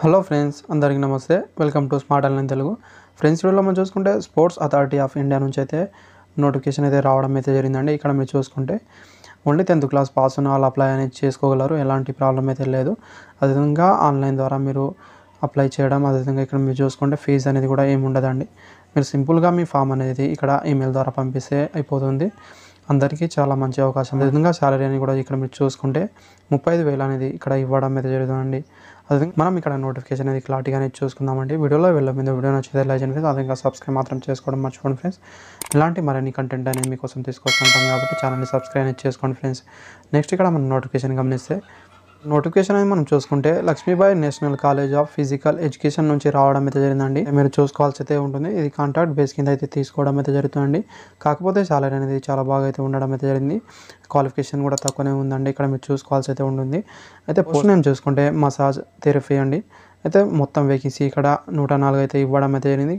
Hello friends, అందరికీ నమస్తే. Welcome to smart online Telugu. Friends, వీడియోలో మనం చూసుకుంటే స్పోర్ట్స్ అథారిటీ ఆఫ్ ఇండియా నుంచి అయితే నోటిఫికేషన్ అయితే రావడం అయితే జరిగిందండి. ఇక్కడ మీరు చూసుకుంటే ఓన్లీ 10th క్లాస్ పాస్ ఉన్న వాళ్ళు అప్లై అనేది చేసుకోగలరు. ఎలాంటి ప్రాబ్లం అయితే లేదు. అదేవిధంగా ఆన్లైన్ ద్వారా మీరు అప్లై చేయడం, అదేవిధంగా ఇక్కడ మీరు చూసుకుంటే ఫీజు అనేది కూడా ఏమి ఉండదండి. మీరు సింపుల్గా మీ ఫామ్ అనేది ఇక్కడ ఈమెయిల్ ద్వారా పంపిస్తే అయిపోతుంది. అందరికీ చాలా మంచి అవకాశం. అదేవిధంగా శాలరీ అని కూడా ఇక్కడ మీరు చూసుకుంటే 35,000 అనేది ఇక్కడ ఇవ్వడం అయితే జరుగుతుందండి. అదే మనం ఇక్కడ నోటిఫికేషన్ అనేది క్లారిటీగా అనేది చూసుకుందామండి. వీడియోలో వెళ్ళే ముందు వీడియో నచ్చితే లైక్ చేయండి ఫ్రెండ్స్. అదేవిధంగా సబ్స్క్రైబ్ మాత్రం చేసుకోవడం మర్చిపోండి ఫ్రెండ్స్. ఇలాంటి మరిన్ని కంటెంట్ అనేది మీకోసం తీసుకొస్తుంటాం కాబట్టి ఛానల్ని సబ్స్క్రైబ్ అనేది చేసుకోండి ఫ్రెండ్స్. నెక్స్ట్ ఇక్కడ మనం నోటిఫికేషన్ గమనిస్తే నోటిఫికేషన్ అనేది మనం చూసుకుంటే Lakshmibai national college of physical education నుంచి రావడం అయితే జరిగిందండి. మీరు చూసుకోవాల్సి అయితే ఉంటుంది. ఇది కాంట్రాక్ట్ బేస్ కింద అయితే తీసుకోవడం అయితే జరుగుతుందండి. కాకపోతే సాలరీ అనేది చాలా బాగా అయితే ఉండడం అయితే జరిగింది. క్వాలిఫికేషన్ కూడా తక్కువనే ఉందండి. ఇక్కడ మీరు చూసుకోవాల్సి అయితే ఉంటుంది. అయితే పోస్ట్ నేమ్ చూసుకుంటే మసాజ్ థెరపీ అండి. అయితే మొత్తం వేకెన్సీ ఇక్కడ 104 అయితే ఇవ్వడం అయితే జరిగింది.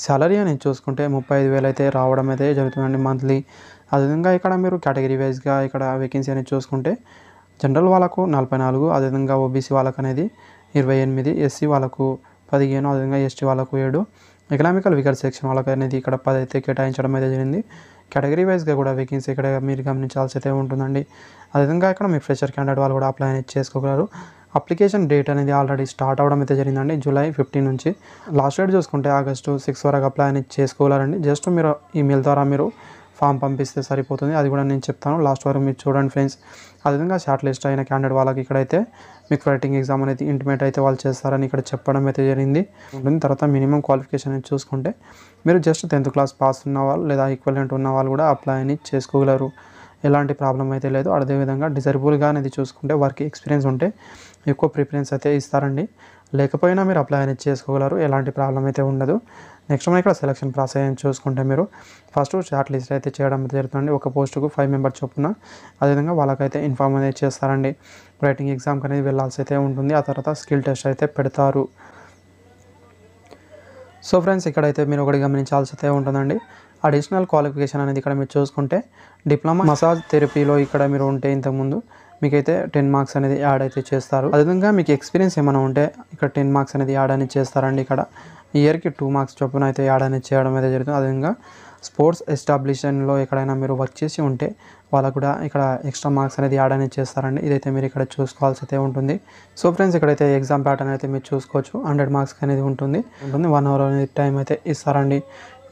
సాలరీ అనేది చూసుకుంటే 35,000 అయితే రావడం అయితే జరుగుతుందండి మంత్లీ. అదేవిధంగా ఇక్కడ మీరు కేటగిరీ వైజ్గా ఇక్కడ వేకెన్సీ అనేది చూసుకుంటే జనరల్ వాళ్ళకు 44, అదేవిధంగా ఓబీసీ వాళ్ళకు అనేది 28, ఎస్సీ వాళ్ళకు 15, అదేవిధంగా ఎస్టీ వాళ్ళకు 7, ఎకనామికల్ వీకర్ సెక్షన్ వాళ్ళకు అనేది ఇక్కడ 10 అయితే కేటాయించడం అయితే జరిగింది. కేటగిరీ వైజ్గా కూడా వేకెన్సీ ఇక్కడ మీరు గమనించాల్సి అయితే ఉంటుందండి. అదేవిధంగా ఇక్కడ మీ ఫ్రెషర్ క్యాండిడేట్ వాళ్ళు కూడా అప్లై అనేది చేసుకోగలరు. అప్లికేషన్ డేట్ అనేది ఆల్రెడీ స్టార్ట్ అవ్వడం అయితే జరిగిందండి. జూలై 15 నుంచి. లాస్ట్ డేట్ చూసుకుంటే ఆగస్టు 6 వరకు అప్లై అనేది చేసుకోగలరండి. జస్ట్ మీరు ఈమెయిల్ ద్వారా మీరు ఫామ్ పంపిస్తే సరిపోతుంది. అది కూడా నేను చెప్తాను, లాస్ట్ వరకు మీరు చూడండి ఫ్రెండ్స్. అదేవిధంగా షార్ట్ లిస్ట్ అయిన క్యాండిడేట్ వాళ్ళకి ఇక్కడైతే మీకు రైటింగ్ ఎగ్జామ్ అనేది ఇంటిమేట్ అయితే వాళ్ళు చేస్తారని ఇక్కడ చెప్పడం అయితే జరిగింది. తర్వాత మినిమం క్వాలిఫికేషన్ అనేది చూసుకుంటే మీరు జస్ట్ 10th క్లాస్ పాస్ ఉన్న వాళ్ళు లేదా ఈక్వలెంట్ ఉన్న వాళ్ళు కూడా అప్లై అని చేసుకోగలరు. ఎలాంటి ప్రాబ్లం అయితే లేదు. అదేవిధంగా డిజర్బుల్గా అనేది చూసుకుంటే వర్క్ ఎక్స్పీరియన్స్ ఉంటే ఎక్కువ ప్రిఫరెన్స్ అయితే ఇస్తారండి. లేకపోయినా మీరు అప్లై అనేది చేసుకోగలరు. ఎలాంటి ప్రాబ్లం అయితే ఉండదు. నెక్స్ట్ మనం ఇక్కడ సెలక్షన్ ప్రాసెస్ అని చూసుకుంటే మీరు ఫస్ట్ షార్ట్ లిస్ట్ అయితే చేయడం జరుగుతుంది. ఒక పోస్టుకు 5 మెంబర్స్ చొప్పున. అదేవిధంగా వాళ్ళకైతే ఇన్ఫార్మ్ అనేది చేస్తారండి. రైటింగ్ ఎగ్జామ్కి అనేది వెళ్ళాల్సి అయితే ఉంటుంది. ఆ తర్వాత స్కిల్ టెస్ట్ అయితే పెడతారు. సో ఫ్రెండ్స్, ఇక్కడైతే మీరు ఒకటి గమనించాల్సి అయితే ఉంటుందండి. అడిషనల్ క్వాలిఫికేషన్ అనేది ఇక్కడ మీరు చూసుకుంటే డిప్లొమా మసాజ్ థెరపీలో ఇక్కడ మీరు ఉంటే ఇంతకుముందు మీకైతే 10 మార్క్స్ అనేది యాడ్ అయితే చేస్తారు. అదేవిధంగా మీకు ఎక్స్పీరియన్స్ ఏమైనా ఉంటే ఇక్కడ 10 మార్క్స్ అనేది యాడ్ అనేది చేస్తారండి. ఇక్కడ ఇయర్కి 2 మార్క్స్ చొప్పున అయితే యాడ్ అనేది చేయడం అయితే జరుగుతుంది. అదేవిధంగా స్పోర్ట్స్ ఎస్టాబ్లిష్మెంట్లో ఎక్కడైనా మీరు వర్క్ చేసి ఉంటే వాళ్ళకు కూడా ఇక్కడ ఎక్స్ట్రా మార్క్స్ అనేది యాడ్ అనేది చేస్తారండి. ఇదైతే మీరు ఇక్కడ చూసుకోవాల్సి అయితే ఉంటుంది. సో ఫ్రెండ్స్, ఇక్కడైతే ఎగ్జామ్ ప్యాటర్న్ అయితే మీరు చూసుకోవచ్చు. 100 మార్క్స్ అనేది ఉంటుంది. 1 అవర్ అనేది టైం అయితే ఇస్తారండి.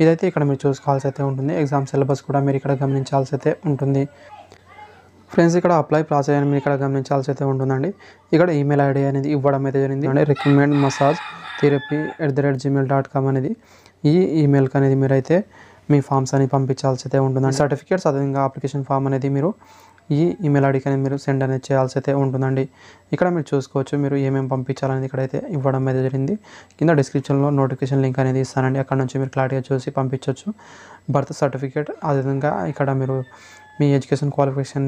ఇదైతే ఇక్కడ మీరు చూసుకోవాల్సి అయితే ఉంటుంది. ఎగ్జామ్ సిలబస్ కూడా మీరు ఇక్కడ గమనించాల్సి అయితే ఉంటుంది. ఫ్రెండ్స్, ఇక్కడ అప్లై ప్రాసెస్ అని మీరు ఇక్కడ గమనించాల్సి అయితే ఉంటుందండి. ఇక్కడ ఈమెయిల్ ఐడి అనేది ఇవ్వడం అయితే జరిగింది. అంటే రికమెండ్ మసాజ్ థెరపీ @gmail.com అనేది ఈ ఈమెయిల్కి అనేది మీరైతే మీ ఫామ్స్ అని పంపించాల్సి అయితే ఉంటుందండి. సర్టిఫికేట్స్ అదేవిధంగా అప్లికేషన్ ఫామ్ అనేది మీరు ఈ ఈమెయిల్ ఐడికి అనేది మీరు సెండ్ అనేది చేయాల్సి అయితే ఉంటుందండి. ఇక్కడ మీరు చూసుకోవచ్చు మీరు ఏమేమి పంపించాలనేది ఇక్కడైతే ఇవ్వడం అయితే జరిగింది. కింద డిస్క్రిప్షన్లో నోటిఫికేషన్ లింక్ అనేది ఇస్తానండి. అక్కడ నుంచి మీరు క్లారిటీగా చూసి పంపించవచ్చు. బర్త్ సర్టిఫికేట్, అదేవిధంగా ఇక్కడ మీరు మీ ఎడ్యుకేషన్ క్వాలిఫికేషన్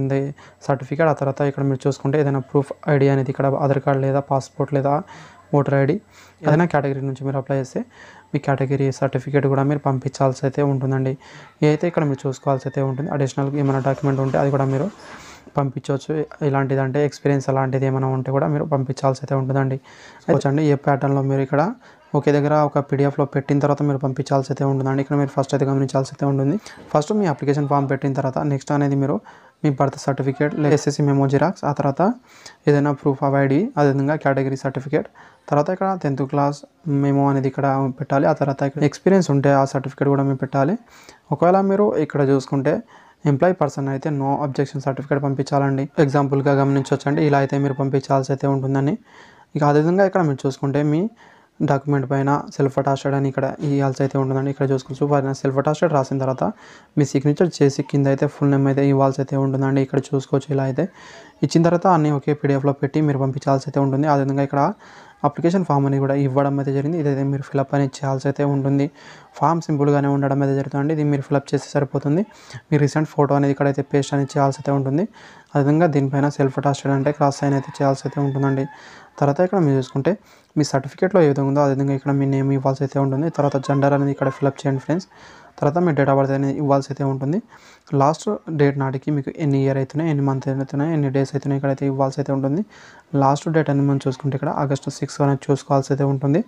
సర్టిఫికేట్, ఆ తర్వాత ఇక్కడ మీరు చూసుకుంటే ఏదైనా ప్రూఫ్ ఐడి అనేది ఇక్కడ ఆధార్ కార్డ్ లేదా పాస్పోర్ట్ లేదా ఓటర్ ఐడి ఏదైనా కేటగిరీ నుంచి మీరు అప్లై చేస్తే మీ కేటగిరీ సర్టిఫికేట్ కూడా మీరు పంపించాల్సి అయితే ఉంటుందండి. ఇదైతే ఇక్కడ మీరు చూసుకోవాల్సి అయితే ఉంటుంది. అడిషనల్ ఏమైనా డాక్యుమెంట్ ఉంటే అది కూడా మీరు పంపించవచ్చు. ఇలాంటిది అంటే ఎక్స్పీరియన్స్ అలాంటిది ఏమైనా ఉంటే కూడా మీరు పంపించాల్సి అయితే ఉంటుందండి. వచ్చండి ఏ ప్యాటర్న్లో మీరు ఇక్కడ ఒకే దగ్గర ఒక పీడిఎఫ్లో పెట్టిన తర్వాత మీరు పంపించాల్సి అయితే ఉంటుందండి. ఇక్కడ మీరు ఫస్ట్ అయితే గమనించాల్సి అయితే ఉంటుంది. ఫస్ట్ మీ అప్లికేషన్ ఫామ్ పెట్టిన తర్వాత నెక్స్ట్ అనేది మీరు మీ బర్త్ సర్టిఫికేట్ లేదా ఎస్ఎస్సి మెమో జిరాక్స్, ఆ తర్వాత ఏదైనా ప్రూఫ్ ఆఫ్ ఐడి, అదేవిధంగా కేటగిరీ సర్టిఫికేట్, తర్వాత ఇక్కడ 10th క్లాస్ మెమో అనేది ఇక్కడ పెట్టాలి. ఆ తర్వాత ఇక్కడ ఎక్స్పీరియన్స్ ఉంటే ఆ సర్టిఫికేట్ కూడా మీరు పెట్టాలి. ఒకవేళ మీరు ఇక్కడ చూసుకుంటే ఎంప్లాయీ పర్సన్ అయితే నో అబ్జెక్షన్ సర్టిఫికేట్ పంపించాలండి. ఎగ్జాంపుల్గా గమనించవచ్చండి. ఇలా అయితే మీరు పంపించాల్సి అయితే ఉంటుందని. ఇక అదేవిధంగా ఇక్కడ మీరు చూసుకుంటే మీ డాక్యుమెంట్ పైన సెల్ఫ్ అటాస్టెడ్ అని ఇక్కడ ఇవ్వాల్సి అయితే ఉంటుందండి. ఇక్కడ చూసుకోవచ్చు. పైన సెల్ఫ్ అటాస్టెడ్ రాసిన తర్వాత మీ సిగ్నేచర్ చేసి కింద అయితే ఫుల్ నేమ్ అయితే ఇవ్వాల్సి అయితే ఉంటుందండి. ఇక్కడ చూసుకోవచ్చు. ఇలా అయితే ఇచ్చిన తర్వాత అన్నీ ఒకే పీడిఎఫ్లో పెట్టి మీరు పంపించాల్సి అయితే ఉంటుంది. అదేవిధంగా ఇక్కడ అప్లికేషన్ ఫామ్ అనేది కూడా ఇవ్వడం అయితే జరిగింది. ఇదైతే మీరు ఫిలప్ అనేది చేయాల్సి అయితే ఉంటుంది. ఫామ్ సింపుల్గానే ఉండడం అయితే జరుగుతుంది. ఇది మీరు ఫిలప్ చేస్తే సరిపోతుంది. మీ రీసెంట్ ఫోటో అనేది ఇక్కడైతే పేస్ట్ అనేది చేయాల్సి అయితే ఉంటుంది. అదేవిధంగా దీనిపైన సెల్ఫ్ అటాస్టెడ్ అంటే క్రాస్ సైన్ అయితే చేయాల్సి అయితే ఉంటుందండి. తర్వాత ఇక్కడ మీరు చూసుకుంటే మీ సర్టిఫికేట్లో ఏ విధంగా ఉందో అదేవిధంగా ఇక్కడ మీ నేమ్ ఇవ్వాల్సి అయితే ఉంటుంది. తర్వాత జెండర్ అనేది ఇక్కడ ఫిలప్ చేయండి ఫ్రెండ్స్. తర్వాత మీ డేట్ ఆఫ్ బర్త్ అనేది ఇవ్వాల్సి అయితే ఉంటుంది. లాస్ట్ డేట్ నాటికి మీకు ఎన్ని ఇయర్ అవుతున్నాయి, ఎన్ని మంత్ అవుతున్నాయి, ఎన్ని డేస్ అవుతున్నాయి ఇక్కడైతే ఇవ్వాల్సి అయితే ఉంటుంది. లాస్ట్ డేట్ అనేది మనం చూసుకుంటే ఇక్కడ ఆగస్టు 6 అనేది చూసుకోవాల్సి అయితే ఉంటుంది.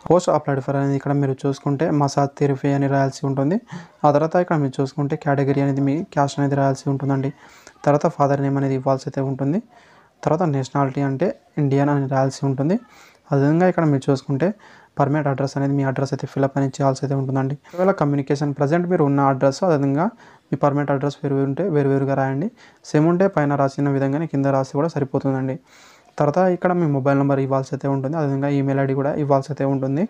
పోస్ట్ అప్లైడ్ ఫర్ అనేది ఇక్కడ మీరు చూసుకుంటే మసాజ్ థెరపీ అని రాయాల్సి ఉంటుంది. ఆ తర్వాత ఇక్కడ మీరు చూసుకుంటే కేటగిరీ అనేది మీ క్యాస్ట్ అనేది రాయాల్సి ఉంటుందండి. తర్వాత ఫాదర్ నేమ్ అనేది ఇవ్వాల్సి అయితే ఉంటుంది. తర్వాత నేషనాలిటీ అంటే ఇండియన్ అని రాయాల్సి ఉంటుంది. అదేవిధంగా ఇక్కడ మీరు చూసుకుంటే పర్మనెంట్ అడ్రస్ అనేది మీ అడ్రస్ అయితే ఫిల్అప్ అనేది చేయాల్సి అయితే ఉంటుందండి. ఒకవేళ కమ్యూనికేషన్ ప్రజెంట్ మీరు ఉన్న అడ్రస్ అదేవిధంగా మీ పర్మనెంట్ అడ్రస్ వేరు ఉంటే వేరువేరుగా రాయండి. సేమ్ ఉంటే పైన రాసిన విధంగానే కింద రాసి కూడా సరిపోతుందండి. తర్వాత ఇక్కడ మీ మొబైల్ నెంబర్ ఇవ్వాల్సి అయితే ఉంటుంది. అదేవిధంగా ఈమెయిల్ ఐడి కూడా ఇవ్వాల్సి అయితే ఉంటుంది.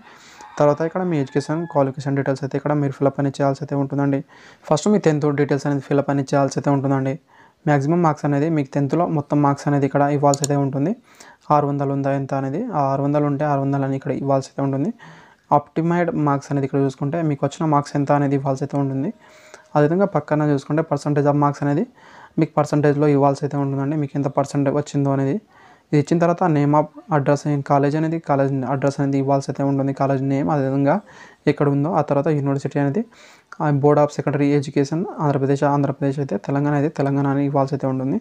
తర్వాత ఇక్కడ మీ ఎడ్యుకేషన్ క్వాలిఫికేషన్ డీటెయిల్స్ అయితే ఇక్కడ మీరు ఫిల్అప్ అనేది చేయాల్సి అయితే ఉంటుందండి. ఫస్ట్ మీ 10th డీటెయిల్స్ అనేది ఫిల్అప్ అనేది చేయాల్సి అయితే ఉంటుందండి. మ్యాక్సిమం మార్క్స్ అనేది మీకు 10th మొత్తం మార్క్స్ అనేది ఇక్కడ ఇవ్వాల్సి అయితే ఉంటుంది. 600 ఉందా ఎంత అనేది, ఆ 600 ఉంటే 600 అని ఇక్కడ ఇవ్వాల్సి అయితే ఉంటుంది. ఆప్టిమైడ్ మార్క్స్ అనేది ఇక్కడ చూసుకుంటే మీకు వచ్చిన మార్క్స్ ఎంత అనేది ఇవ్వాల్సి అయితే ఉంటుంది. అదేవిధంగా పక్కన చూసుకుంటే పర్సంటేజ్ ఆఫ్ మార్క్స్ అనేది మీకు పర్సంటేజ్లో ఇవ్వాల్సి అయితే ఉంటుందండి. మీకు ఎంత పర్సంటేజ్ వచ్చిందో అనేది ఇది ఇచ్చిన తర్వాత నేమ్ ఆఫ్ అడ్రస్ కాలేజ్ అనేది కాలేజ్ అడ్రస్ అనేది ఇవ్వాల్సి అయితే ఉంటుంది. కాలేజ్ నేమ్ అదేవిధంగా ఎక్కడ ఉందో, ఆ తర్వాత యూనివర్సిటీ అనేది board of secondary education Andhra Pradesh అయితే తెలంగాణ అని ఇవ్వాల్సి అయితే ఉంటుంది.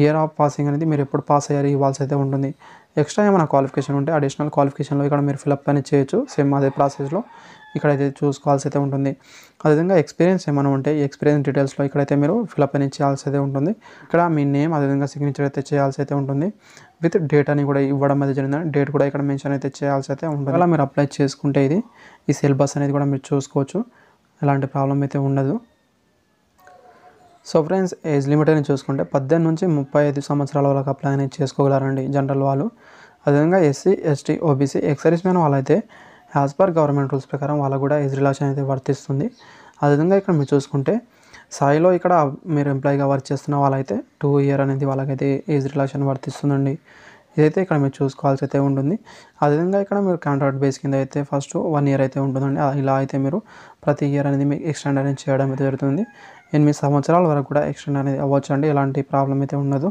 ఇయర్ ఆఫ్ పాసింగ్ అనేది మీరు ఎప్పుడు పాస్ అయ్యారు ఇవ్వాల్సి అయితే ఉంటుంది. ఎక్స్ట్రా ఏమైనా క్వాలిఫికేషన్ ఉంటే అడిషనల్ క్వాలిఫికేషన్లో ఇక్కడ మీరు ఫిల్అప్ అనేది చేయొచ్చు. సేమ్ అదే ప్రాసెస్లో ఇక్కడైతే చూసుకోవాల్సి అయితే ఉంటుంది. అదేవిధంగా ఎక్స్పీరియన్స్ ఏమైనా ఉంటే ఈ ఎక్స్పీరియన్స్ డీటెయిల్స్లో ఇక్కడైతే మీరు ఫిల్అప్ అనేది చేయాల్సి అయితే ఉంటుంది. ఇక్కడ మీ నేమ్ అదేవిధంగా సిగ్నేచర్ అయితే చేయాల్సి అయితే ఉంటుంది. విత్ డేట్ అని కూడా ఇవ్వడం అయితే జరిగింది. డేట్ కూడా ఇక్కడ మెన్షన్ అయితే చేయాల్సి అయితే ఉంటుంది. అలా మీరు అప్లై చేసుకుంటే ఈ సిలబస్ అనేది కూడా మీరు చూసుకోవచ్చు. ఎలాంటి ప్రాబ్లం అయితే ఉండదు. సో ఫ్రెండ్స్, ఏజ్ లిమిట్ అని చూసుకుంటే 18 నుంచి 35 సంవత్సరాల వరకు అప్లై అనేది చేసుకోగలరండి జనరల్ వాళ్ళు. అదేవిధంగా SC, ST, OBC, ex service man వాళ్ళైతే యాజ్ పర్ గవర్నమెంట్ రూల్స్ ప్రకారం వాళ్ళకు కూడా ఏజ్ రిలాక్సేషన్ అయితే వర్తిస్తుంది. అదేవిధంగా ఇక్కడ మీరు చూసుకుంటే సాయిలో ఇక్కడ మీరు ఎంప్లాయీగా వర్క్ చేస్తున్న వాళ్ళైతే 2 ఇయర్ అనేది వాళ్ళకైతే ఏజ్ రిలాక్సేషన్ వర్తిస్తుందండి. ఇదైతే ఇక్కడ మీరు చూసుకోవాల్సి అయితే ఉంటుంది. అదేవిధంగా ఇక్కడ మీరు కాంట్రాక్ట్ బేస్ కింద అయితే ఫస్ట్ 1 ఇయర్ అయితే ఉంటుందండి. ఇలా అయితే మీరు ప్రతి ఇయర్ అనేది మీకు ఎక్స్టెండ్ అనేది చేయడం అయితే జరుగుతుంది. 8 సంవత్సరాల వరకు కూడా ఎక్స్టెండ్ అనేది అవ్వచ్చు అండి. ఎలాంటి ప్రాబ్లం అయితే ఉండదు.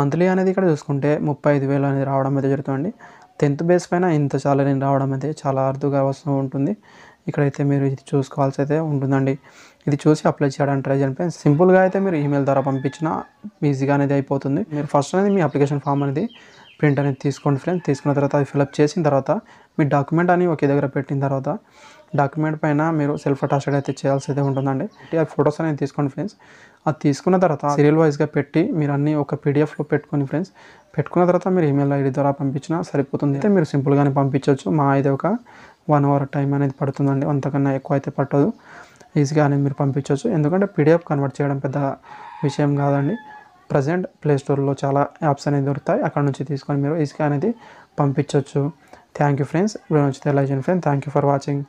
మంత్లీ అనేది ఇక్కడ చూసుకుంటే 35,000 అనేది రావడం అయితే జరుగుతుంది. 10th బేస్ పైన ఇంత సాలరీ రావడం అయితే చాలా అరుదుగా వస్తూ ఉంటుంది. ఇక్కడైతే మీరు ఇది చూసుకోవాల్సి అయితే ఉంటుందండి. ఇది చూసి అప్లై చేయడానికి ట్రై చేయండి ఫ్రెండ్స్. సింపుల్గా అయితే మీరు ఈమెయిల్ ద్వారా పంపించిన ఈజీగా అనేది అయిపోతుంది. మీరు ఫస్ట్ అనేది మీ అప్లికేషన్ ఫామ్ అనేది ప్రింట్ అనేది తీసుకోండి ఫ్రెండ్స్. తీసుకున్న తర్వాత అది ఫిల్అప్ చేసిన తర్వాత మీ డాక్యుమెంట్ అని ఒకే దగ్గర పెట్టిన తర్వాత డాక్యుమెంట్ పైన మీరు సెల్ఫ్ అటాచ్డ్ అయితే చేయాల్సి అయితే ఉంటుందండి. ఆ ఫొటోస్ అనేది తీసుకోండి ఫ్రెండ్స్. అది తీసుకున్న తర్వాత సీరియల్ వైజ్గా పెట్టి మీరు అన్నీ ఒక పీడిఎఫ్లో పెట్టుకొని ఫ్రెండ్స్. పెట్టుకున్న తర్వాత మీరు ఈమెయిల్ ఐడి ద్వారా పంపించినా సరిపోతుంది. అయితే మీరు సింపుల్గానే పంపించవచ్చు. మా అయితే ఒక 1 అవర్ టైం అనేది పడుతుందండి. అంతకన్నా ఎక్కువ అయితే పట్టదు. ఈజీగా అనేది మీరు పంపించవచ్చు. ఎందుకంటే పీడిఎఫ్ కన్వర్ట్ చేయడం పెద్ద విషయం కాదండి. ప్రజెంట్ ప్లేస్టోర్లో చాలా యాప్స్ అనేది దొరుకుతాయి. అక్కడ నుంచి తీసుకొని మీరు ఈజీగా అనేది పంపించవచ్చు. Thank you friends. వీడియో నచ్చితే లైక్ చేయండి friends. Thank you for watching.